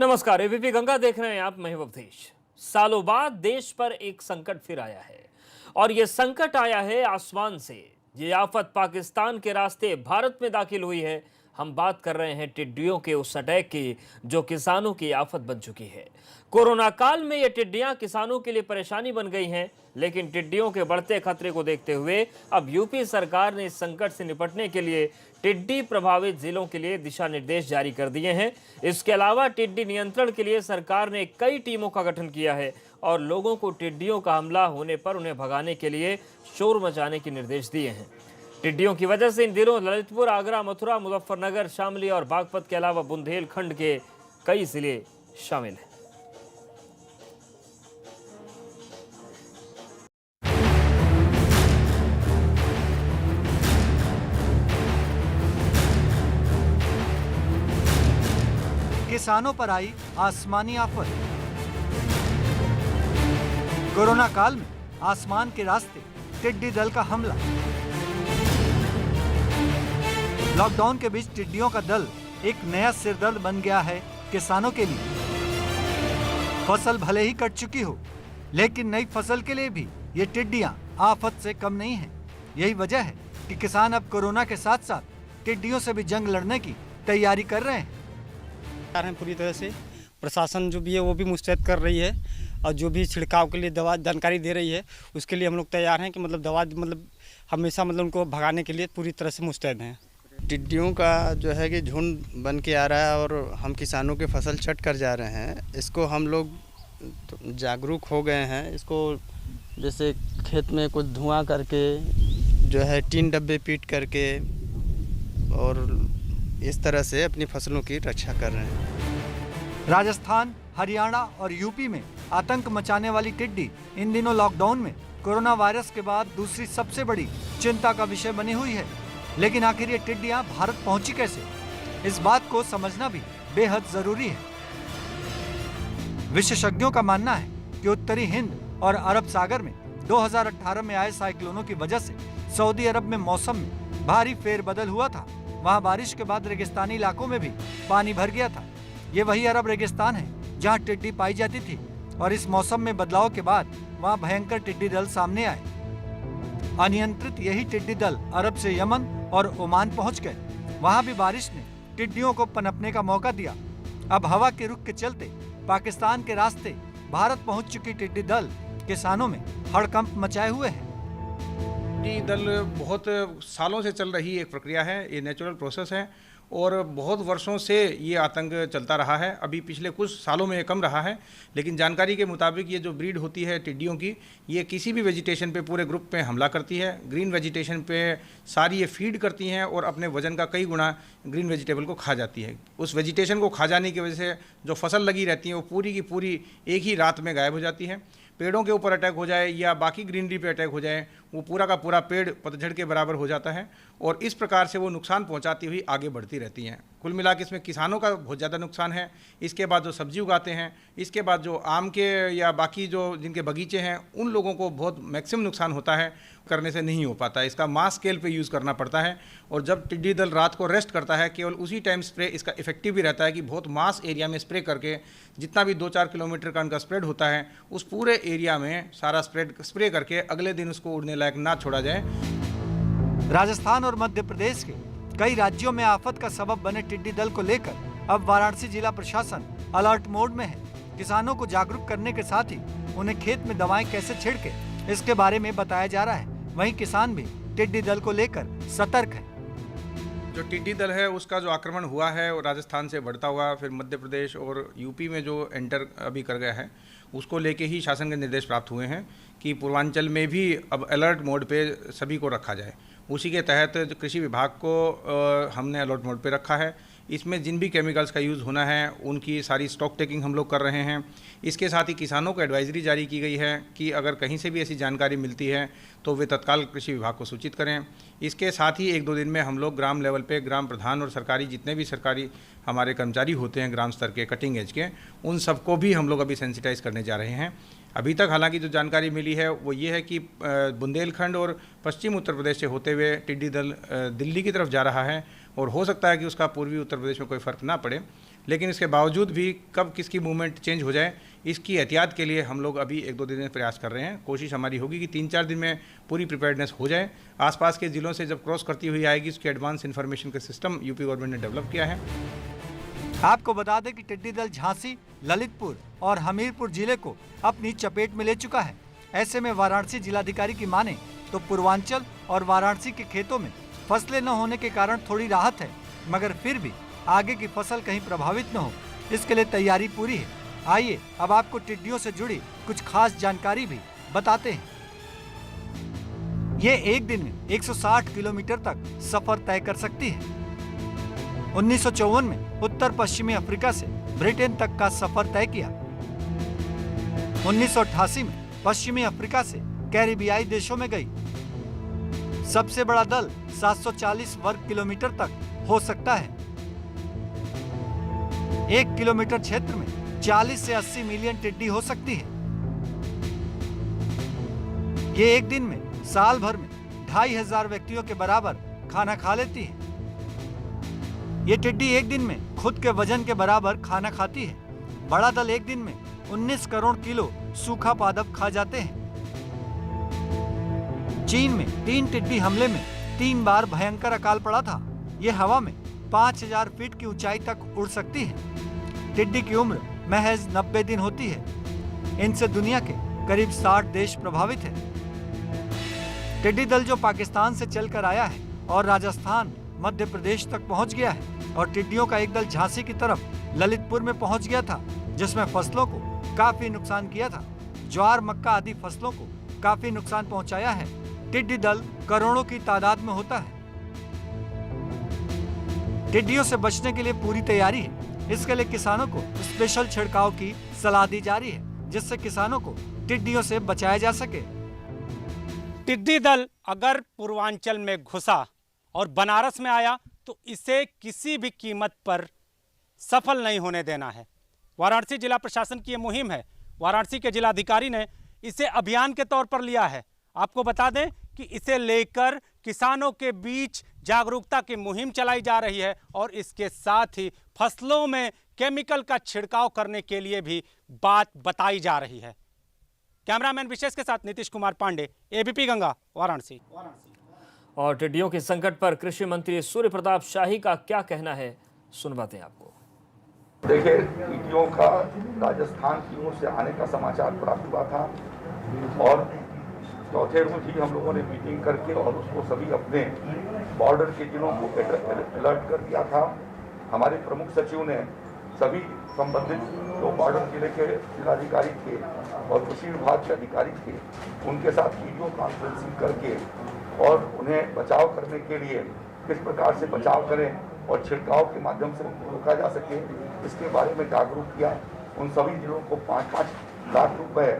नमस्कार, एबीपी गंगा देख रहे हैं आप। मैं हूं अवधेश। सालों बाद देश पर एक संकट फिर आया है और यह संकट आया है आसमान से। ये आफत पाकिस्तान के रास्ते भारत में दाखिल हुई है। हम बात कर रहे हैं टिड्डियों के उस अटैक की जो किसानों की आफत बन चुकी है। कोरोना काल में ये टिड्डियां किसानों के लिए परेशानी बन गई हैं, लेकिन टिड्डियों के बढ़ते खतरे को देखते हुए अब यूपी सरकार ने इस संकट से निपटने के लिए टिड्डी प्रभावित जिलों के लिए दिशा निर्देश जारी कर दिए हैं। इसके अलावा टिड्डी नियंत्रण के लिए सरकार ने कई टीमों का गठन किया है और लोगों को टिड्डियों का हमला होने पर उन्हें भगाने के लिए शोर मचाने के निर्देश दिए हैं। टिड्डियों की वजह से इन दिनों ललितपुर, आगरा, मथुरा, मुजफ्फरनगर, शामली और बागपत के अलावा बुंदेलखंड के कई जिले शामिल हैं। किसानों पर आई आसमानी आफत। कोरोना काल में आसमान के रास्ते टिड्डी दल का हमला। लॉकडाउन के बीच टिड्डियों का दल एक नया सिरदर्द बन गया है किसानों के लिए। फसल भले ही कट चुकी हो, लेकिन नई फसल के लिए भी ये टिड्डियां आफत से कम नहीं हैं। यही वजह है कि किसान अब कोरोना के साथ साथ टिड्डियों से भी जंग लड़ने की तैयारी कर रहे हैं। पूरी तरह से प्रशासन जो भी है वो भी मुस्तैद कर रही है और जो भी छिड़काव के लिए दवा जानकारी दे रही है उसके लिए हम लोग तैयार हैं कि दवा हमेशा उनको भगाने के लिए पूरी तरह से मुस्तैद हैं। टिड्डियों का जो है कि झुंड बन के आ रहा है और हम किसानों के फसल चट कर जा रहे हैं। इसको हम लोग जागरूक हो गए हैं। इसको जैसे खेत में कुछ धुआं करके जो है टीन डब्बे पीट करके और इस तरह से अपनी फसलों की रक्षा कर रहे हैं। राजस्थान, हरियाणा और यूपी में आतंक मचाने वाली टिड्डी इन दिनों लॉकडाउन में कोरोना वायरस के बाद दूसरी सबसे बड़ी चिंता का विषय बनी हुई है। लेकिन आखिर ये टिड्डियां भारत पहुंची कैसे, इस बात को समझना भी बेहद जरूरी है। विशेषज्ञों का मानना है कि उत्तरी हिंद और अरब सागर में 2018 में आए साइक्लोनों की वजह से सऊदी अरब में मौसम में भारी फेरबदल हुआ था। वहां बारिश के बाद रेगिस्तानी इलाकों में भी पानी भर गया था। ये वही अरब रेगिस्तान है जहां टिड्डी पाई जाती थी और इस मौसम में बदलाव के बाद वहां भयंकर टिड्डी दल सामने आए। अनियंत्रित यही टिड्डी दल अरब से यमन और ओमान पहुंच गए। वहां भी बारिश ने टिड्डियों को पनपने का मौका दिया। अब हवा के रुख के चलते पाकिस्तान के रास्ते भारत पहुंच चुकी टिड्डी दल किसानों में हड़कंप मचाए हुए है। टिड्डी दल बहुत सालों से चल रही एक प्रक्रिया है। ये नेचुरल प्रोसेस है और बहुत वर्षों से ये आतंक चलता रहा है। अभी पिछले कुछ सालों में ये कम रहा है, लेकिन जानकारी के मुताबिक ये जो ब्रीड होती है टिड्डियों की, ये किसी भी वेजिटेशन पे पूरे ग्रुप पे हमला करती है। ग्रीन वेजिटेशन पे सारी ये फीड करती हैं और अपने वजन का कई गुना ग्रीन वेजिटेबल को खा जाती है। उस वेजिटेशन को खा जाने की वजह से जो फसल लगी रहती है वो पूरी की पूरी एक ही रात में गायब हो जाती है। पेड़ों के ऊपर अटैक हो जाए या बाकी ग्रीनरी पे अटैक हो जाए, वो पूरा का पूरा पेड़ पतझड़ के बराबर हो जाता है और इस प्रकार से वो नुकसान पहुंचाती हुई आगे बढ़ती रहती हैं। कुल मिला के इसमें किसानों का बहुत ज़्यादा नुकसान है। इसके बाद जो सब्जी उगाते हैं, इसके बाद जो आम के या बाकी जो जिनके बगीचे हैं, उन लोगों को बहुत मैक्सिमम नुकसान होता है। करने से नहीं हो पाता, इसका मास स्केल पे यूज़ करना पड़ता है। और जब टिड्डी दल रात को रेस्ट करता है, केवल उसी टाइम स्प्रे इसका इफेक्टिव भी रहता है कि बहुत मास एरिया में स्प्रे करके जितना भी 2-4 किलोमीटर का उनका स्प्रेड होता है, उस पूरे एरिया में सारा स्प्रे करके अगले दिन उसको उड़ने लायक ना छोड़ा जाए। राजस्थान और मध्य प्रदेश के कई राज्यों में आफत का सबब बने टिड्डी दल को लेकर अब वाराणसी जिला प्रशासन अलर्ट मोड में है। किसानों को जागरूक करने के साथ ही उन्हें खेत में दवाएं कैसे छिड़के इसके बारे में बताया जा रहा है। वहीं किसान भी टिड्डी दल को लेकर सतर्क है। जो टिड्डी दल है उसका जो आक्रमण हुआ है वो राजस्थान से बढ़ता हुआ फिर मध्य प्रदेश और यूपी में जो एंटर अभी कर गया है, उसको लेके ही शासन के निर्देश प्राप्त हुए हैं कि पूर्वांचल में भी अब अलर्ट मोड पे सभी को रखा जाए। उसी के तहत कृषि विभाग को हमने अलर्ट मोड पे रखा है। इसमें जिन भी केमिकल्स का यूज़ होना है उनकी सारी स्टॉक टेकिंग हम लोग कर रहे हैं। इसके साथ ही किसानों को एडवाइजरी जारी की गई है कि अगर कहीं से भी ऐसी जानकारी मिलती है तो वे तत्काल कृषि विभाग को सूचित करें। इसके साथ ही 1-2 दिन में हम लोग ग्राम लेवल पे ग्राम प्रधान और सरकारी जितने भी सरकारी हमारे कर्मचारी होते हैं ग्राम स्तर के कटिंग एज के, उन सबको भी हम लोग अभी सेंसिटाइज करने जा रहे हैं। अभी तक हालांकि जो जानकारी मिली है वो ये है कि बुंदेलखंड और पश्चिम उत्तर प्रदेश से होते हुए टिड्डी दल दिल्ली की तरफ जा रहा है और हो सकता है कि उसका पूर्वी उत्तर प्रदेश में कोई फ़र्क ना पड़े, लेकिन इसके बावजूद भी कब किसकी मूवमेंट चेंज हो जाए, इसकी एहतियात के लिए हम लोग अभी 1-2 दिन में प्रयास कर रहे हैं। कोशिश हमारी होगी कि 3-4 दिन में पूरी प्रिपेयर्डनेस हो जाए। आसपास के ज़िलों से जब क्रॉस करती हुई आएगी, उसके एडवांस इन्फॉर्मेशन का सिस्टम यूपी गवर्नमेंट ने डेवलप किया है। आपको बता दें कि टिड्डी दल झांसी, ललितपुर और हमीरपुर जिले को अपनी चपेट में ले चुका है। ऐसे में वाराणसी जिलाधिकारी की माने तो पूर्वांचल और वाराणसी के खेतों में फसलें न होने के कारण थोड़ी राहत है, मगर फिर भी आगे की फसल कहीं प्रभावित न हो, इसके लिए तैयारी पूरी है। आइए अब आपको टिड्डियों से जुड़ी कुछ खास जानकारी भी बताते हैं। ये एक दिन में 160 किलोमीटर तक सफर तय कर सकती है। 1954 में उत्तर पश्चिमी अफ्रीका से ब्रिटेन तक का सफर तय किया। 1988 में पश्चिमी अफ्रीका से कैरिबियाई देशों में गई। सबसे बड़ा दल 740 वर्ग किलोमीटर तक हो सकता है। 1 किलोमीटर क्षेत्र में 40 से 80 मिलियन टिड्डी हो सकती है। ये एक दिन में साल भर में 2500 व्यक्तियों के बराबर खाना खा लेती है। ये टिड्डी एक दिन में खुद के वजन के बराबर खाना खाती है। बड़ा दल एक दिन में 19 करोड़ किलो सूखा पादप खा जाते हैं। चीन में 3 टिड्डी हमले में 3 बार भयंकर अकाल पड़ा था। ये हवा में 5000 फीट की ऊंचाई तक उड़ सकती है। टिड्डी की उम्र महज 90 दिन होती है। इनसे दुनिया के करीब 60 देश प्रभावित हैं। टिड्डी दल जो पाकिस्तान से चलकर आया है और राजस्थान, मध्य प्रदेश तक पहुंच गया है, और टिड्डियों का एक दल झांसी की तरफ ललितपुर में पहुंच गया था, जिसमें फसलों को काफी नुकसान किया था। ज्वार, मक्का आदि फसलों को काफी नुकसान पहुंचाया है। टिड्डी दल करोड़ों की तादाद में होता है। टिड्डियों से बचने के लिए पूरी तैयारी है। इसके लिए किसानों को स्पेशल छिड़काव की सलाह दी जा रही है, जिससे किसानों को टिड्डियों से बचाया जा सके। टिड्डी दल अगर पूर्वांचल में घुसा और बनारस में आया तो इसे किसी भी कीमत पर सफल नहीं होने देना है। वाराणसी जिला प्रशासन की ये मुहिम है। वाराणसी के जिलाधिकारी ने इसे अभियान के तौर पर लिया है। आपको बता दें कि इसे लेकर किसानों के बीच जागरूकता की मुहिम चलाई जा रही है और इसके साथ ही फसलों में केमिकल का छिड़काव करने के लिए भी बात बताई जा रही है। कैमरामैन विशेष के साथ नीतीश कुमार पांडे, एबीपी गंगा, वाराणसी। और टिड्डियों के संकट पर कृषि मंत्री सूर्य प्रताप शाही का क्या कहना है, सुनवाते हैं आपको। देखिए, टिड्डियों का राजस्थान की ओर से आने का समाचार प्राप्त हुआ था और चौथे रोज ही हम लोगों ने मीटिंग करके और उसको सभी अपने बॉर्डर के जिलों को अलर्ट कर दिया था। हमारे प्रमुख सचिव ने सभी संबंधित जो बॉर्डर जिले के जिलाधिकारी थे और कृषि विभाग के अधिकारी थे, उनके साथ वीडियो कॉन्फ्रेंसिंग करके और उन्हें बचाव करने के लिए किस प्रकार से बचाव करें और छिड़काव के माध्यम से उनको रोका जा सके, इसके बारे में जागरूक किया। उन सभी जिलों को 5-5 लाख रुपए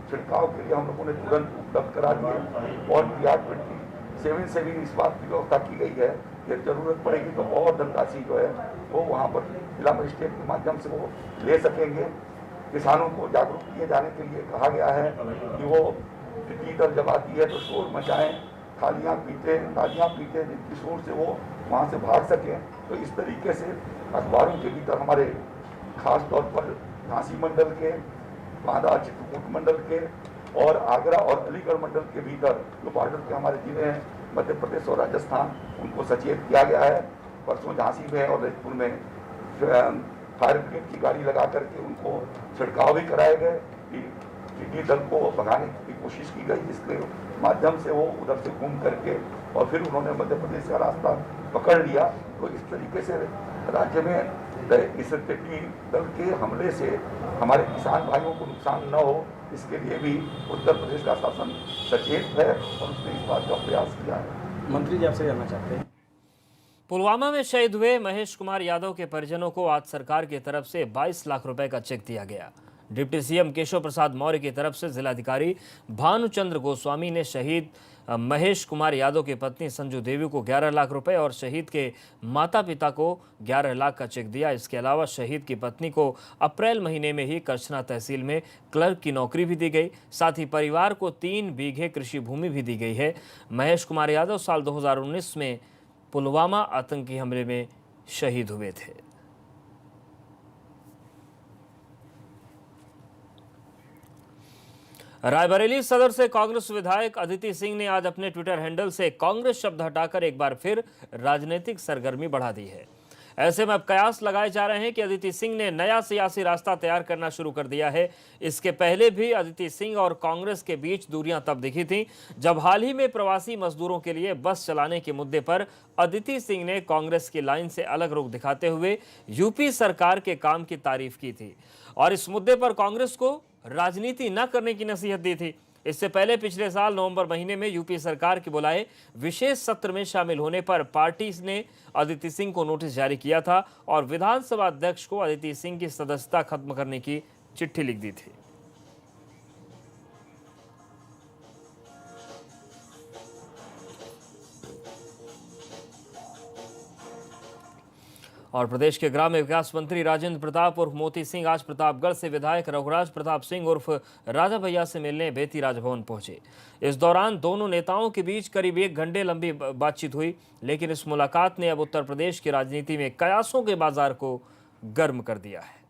छिड़काव के लिए हम लोगों ने तुरंत उपलब्ध करा दिए और PR-27 से भी इस बात की व्यवस्था की गई है कि जरूरत पड़ेगी तो और धनराशि जो है वो वहाँ पर जिला मजिस्ट्रेट के माध्यम से वो ले सकेंगे। किसानों को जागरूक किए जाने के लिए कहा गया है कि वो टिड्डी दल जब आती है तो शोर मचाएं, तालियां पीटे जिनकी शोर से वो वहाँ से भाग सकें। तो इस तरीके से अखबारों के भीतर हमारे खास तौर पर झांसी मंडल के, बांदा चित्रकूट मंडल के और आगरा और अलीगढ़ मंडल के भीतर जो बॉर्डर के हमारे जिले हैं, मध्य प्रदेश और राजस्थान, उनको सचेत किया गया है। परसों झांसी में और ललितपुर में फायर ब्रिगेड की गाड़ी लगा करके उनको छिड़काव भी कराए गए। टिड्डी दल को भगाने की कोशिश की गई, जिसके माध्यम से वो उधर से घूम करके और फिर उन्होंने मध्य प्रदेश का रास्ता पकड़ लिया। तो इस तरीके से राज्य में इस टिड्डी दल के हमले से हमारे किसान भाइयों को नुकसान न हो, इसके लिए भी उत्तर प्रदेश का शासन सचेत है और उसने इस बात का प्रयास किया है। मंत्री जी आपसे जानना चाहते हैं, पुलवामा में शहीद हुए महेश कुमार यादव के परिजनों को आज सरकार की तरफ से 22 लाख रुपए का चेक दिया गया। डिप्टी सीएम केशव प्रसाद मौर्य की तरफ से जिलाधिकारी भानुचंद्र गोस्वामी ने शहीद महेश कुमार यादव की पत्नी संजू देवी को 11 लाख रुपए और शहीद के माता पिता को 11 लाख का चेक दिया। इसके अलावा शहीद की पत्नी को अप्रैल महीने में ही कचना तहसील में क्लर्क की नौकरी भी दी गई। साथ ही परिवार को 3 बीघे कृषि भूमि भी दी गई है। महेश कुमार यादव साल 2019 में पुलवामा आतंकी हमले में शहीद हुए थे। रायबरेली सदर से कांग्रेस विधायक अदिति सिंह ने आज अपने ट्विटर हैंडल से कांग्रेस शब्द हटाकर एक बार फिर राजनीतिक सरगर्मी बढ़ा दी है। ऐसे में अब कयास लगाए जा रहे हैं कि अदिति सिंह ने नया सियासी रास्ता तैयार करना शुरू कर दिया है। इसके पहले भी अदिति सिंह और कांग्रेस के बीच दूरियां तब दिखी थीं जब हाल ही में प्रवासी मजदूरों के लिए बस चलाने के मुद्दे पर अदिति सिंह ने कांग्रेस की लाइन से अलग रुख दिखाते हुए यूपी सरकार के काम की तारीफ की थी और इस मुद्दे पर कांग्रेस को राजनीति न करने की नसीहत दी थी। इससे पहले पिछले साल नवंबर महीने में यूपी सरकार के बुलाए विशेष सत्र में शामिल होने पर पार्टी ने अदिति सिंह को नोटिस जारी किया था और विधानसभा अध्यक्ष को अदिति सिंह की सदस्यता खत्म करने की चिट्ठी लिख दी थी। और प्रदेश के ग्राम्य विकास मंत्री राजेंद्र प्रताप उर्फ मोती सिंह आज प्रतापगढ़ से विधायक रघुराज प्रताप सिंह उर्फ राजा भैया से मिलने बेती राजभवन पहुंचे। इस दौरान दोनों नेताओं के बीच करीब 1 घंटे लंबी बातचीत हुई, लेकिन इस मुलाकात ने अब उत्तर प्रदेश की राजनीति में कयासों के बाजार को गर्म कर दिया है।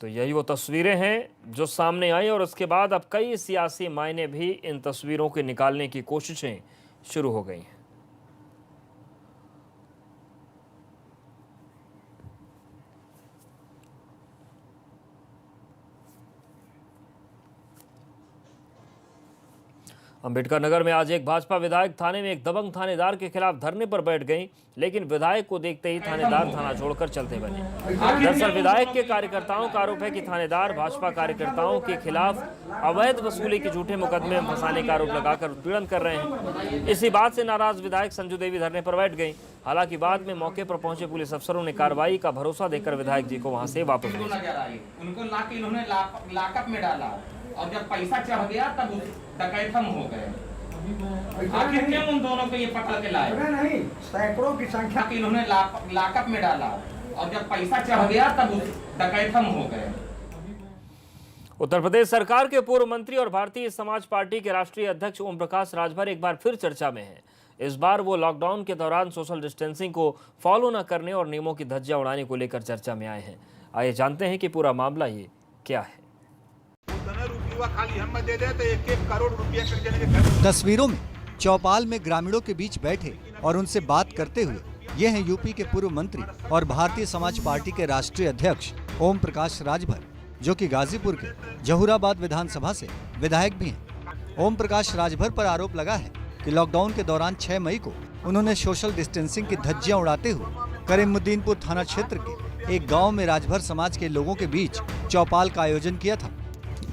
तो यही वो तस्वीरें हैं जो सामने आई और उसके बाद अब कई सियासी मायने भी इन तस्वीरों के निकालने की कोशिशें शुरू हो गई हैं। अंबेडकर नगर में आज एक भाजपा विधायक थाने में एक दबंग थानेदार के खिलाफ धरने पर बैठ गई, लेकिन विधायक को देखते ही थानेदार थाना छोड़कर चलते बने। दरअसल विधायक के कार्यकर्ताओं का आरोप है कि थानेदार भाजपा कार्यकर्ताओं के खिलाफ अवैध वसूली के झूठे मुकदमे में फंसाने का आरोप लगाकर उत्पीड़न कर रहे हैं। इसी बात से नाराज विधायक संजू देवी धरने पर बैठ गई। हालांकि बाद में मौके पर पहुंचे पुलिस अफसरों ने कार्रवाई का भरोसा देकर विधायक जी को वहां से वापस भेजा। उनको लाके इन्होंने लॉकअप में डाला और जब पैसा चढ़ गया तब डकैत हम हो गए। आखिर क्यों उन दोनों को ये पकड़ के लाए? नहीं, सैकड़ों की संख्या कि इन्होंने लॉकअप में डाला और जब पैसा चढ़ गया तब डकैत हम हो गए। उत्तर प्रदेश सरकार के पूर्व मंत्री और भारतीय समाज पार्टी के राष्ट्रीय अध्यक्ष ओम प्रकाश राजभर एक बार फिर चर्चा में हैं। इस बार वो लॉकडाउन के दौरान सोशल डिस्टेंसिंग को फॉलो न करने और नियमों की धज्जियां उड़ाने को लेकर चर्चा में आए हैं। आइए जानते हैं कि पूरा मामला ये क्या है। तस्वीरों में चौपाल में ग्रामीणों के बीच बैठे और उनसे बात करते हुए ये हैं यूपी के पूर्व मंत्री और भारतीय समाज पार्टी के राष्ट्रीय अध्यक्ष ओम प्रकाश राजभर, जो कि गाजीपुर के जहूराबाद विधानसभा से विधायक भी हैं। ओम प्रकाश राजभर पर आरोप लगा है कि लॉकडाउन के दौरान 6 मई को उन्होंने सोशल डिस्टेंसिंग की धज्जियां उड़ाते हुए करीमुद्दीनपुर थाना क्षेत्र के एक गाँव में राजभर समाज के लोगों के बीच चौपाल का आयोजन किया था।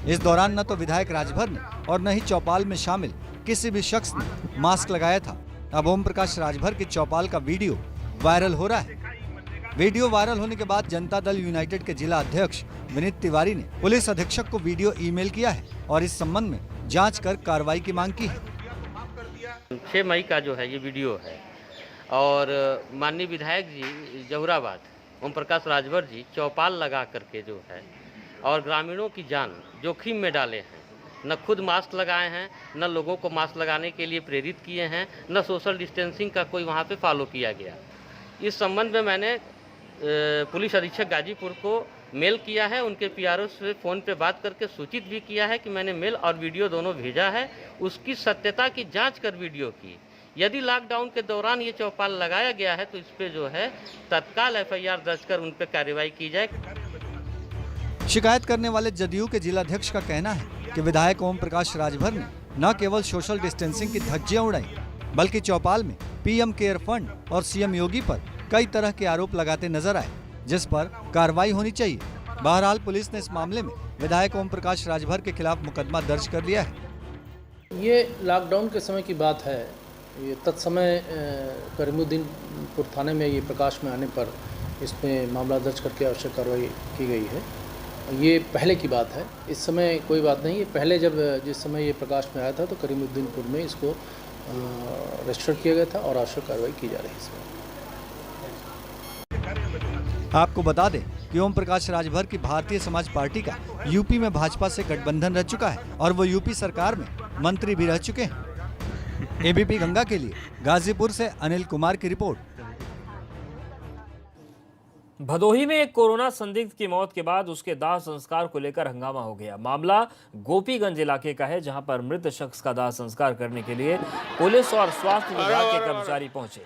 इस दौरान न तो विधायक राजभर ने और न ही चौपाल में शामिल किसी भी शख्स ने मास्क लगाया था। अब ओम प्रकाश राजभर के चौपाल का वीडियो वायरल हो रहा है। वीडियो वायरल होने के बाद जनता दल यूनाइटेड के जिला अध्यक्ष विनीत तिवारी ने पुलिस अधीक्षक को वीडियो ईमेल किया है और इस संबंध में जांच कर कार्रवाई की मांग की है। 6 मई का जो है ये वीडियो है और माननीय विधायक जी जहूराबाद ओम प्रकाश राजभर जी चौपाल लगा करके जो है और ग्रामीणों की जान जोखिम में डाले हैं। न खुद मास्क लगाए हैं, न लोगों को मास्क लगाने के लिए प्रेरित किए हैं, न सोशल डिस्टेंसिंग का कोई वहाँ पे फॉलो किया गया। इस संबंध में मैंने पुलिस अधीक्षक गाजीपुर को मेल किया है, उनके पीआरओ से फ़ोन पे बात करके सूचित भी किया है कि मैंने मेल और वीडियो दोनों भेजा है। उसकी सत्यता की जाँच कर वीडियो की। यदि लॉकडाउन के दौरान ये चौपाल लगाया गया है तो इस पर जो है तत्काल FIR दर्ज कर उन पर कार्रवाई की जाए। शिकायत करने वाले जदयू के जिलाध्यक्ष का कहना है कि विधायक ओम प्रकाश राजभर ने न केवल सोशल डिस्टेंसिंग की धज्जियां उड़ाई, बल्कि चौपाल में PM केयर फंड और CM योगी पर कई तरह के आरोप लगाते नजर आए, जिस पर कार्रवाई होनी चाहिए। बहरहाल पुलिस ने इस मामले में विधायक ओम प्रकाश राजभर के खिलाफ मुकदमा दर्ज कर लिया है। ये लॉकडाउन के समय की बात है। ये तत्समय करीमुद्दीनपुर थाने में ये प्रकाश में आने पर इसमें मामला दर्ज करके आवश्यक कार्रवाई की गई है। ये पहले की बात है, इस समय कोई बात नहीं है। पहले जिस समय ये प्रकाश में आया था तो करीमुद्दीनपुर में इसको रजिस्टर किया गया था और आवश्यक कार्रवाई की जा रही है इसमें। आपको बता दें कि ओम प्रकाश राजभर की भारतीय समाज पार्टी का यूपी में भाजपा से गठबंधन रह चुका है और वो यूपी सरकार में मंत्री भी रह चुके हैं। ABP गंगा के लिए गाजीपुर से अनिल कुमार की रिपोर्ट। भदोही में एक कोरोना संदिग्ध की मौत के बाद उसके दाह संस्कार को लेकर हंगामा हो गया। मामला गोपीगंज इलाके का है, जहां पर मृत शख्स का दाह संस्कार करने के लिए पुलिस और स्वास्थ्य विभाग के कर्मचारी पहुंचे,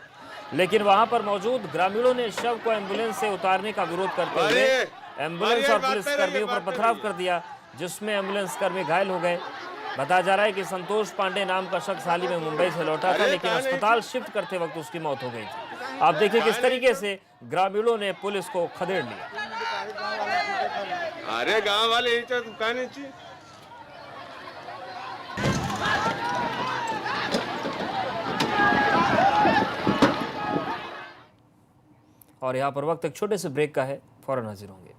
लेकिन वहां पर मौजूद ग्रामीणों ने शव को एम्बुलेंस से उतारने का विरोध करते हुए एम्बुलेंस और पुलिस कर्मियों पर पथराव कर दिया, जिसमें एम्बुलेंस कर्मी घायल हो गए। बताया जा रहा है कि संतोष पांडे नाम का शख्स हाल ही में मुंबई से लौटा था, लेकिन अस्पताल शिफ्ट करते वक्त उसकी मौत हो गई थी। आप देखिए किस तरीके से ग्रामीणों ने पुलिस को खदेड़ लिया। अरे गांव वाले दुकान और यहाँ पर वक्त एक छोटे से ब्रेक का है, फौरन हाजिर होंगे।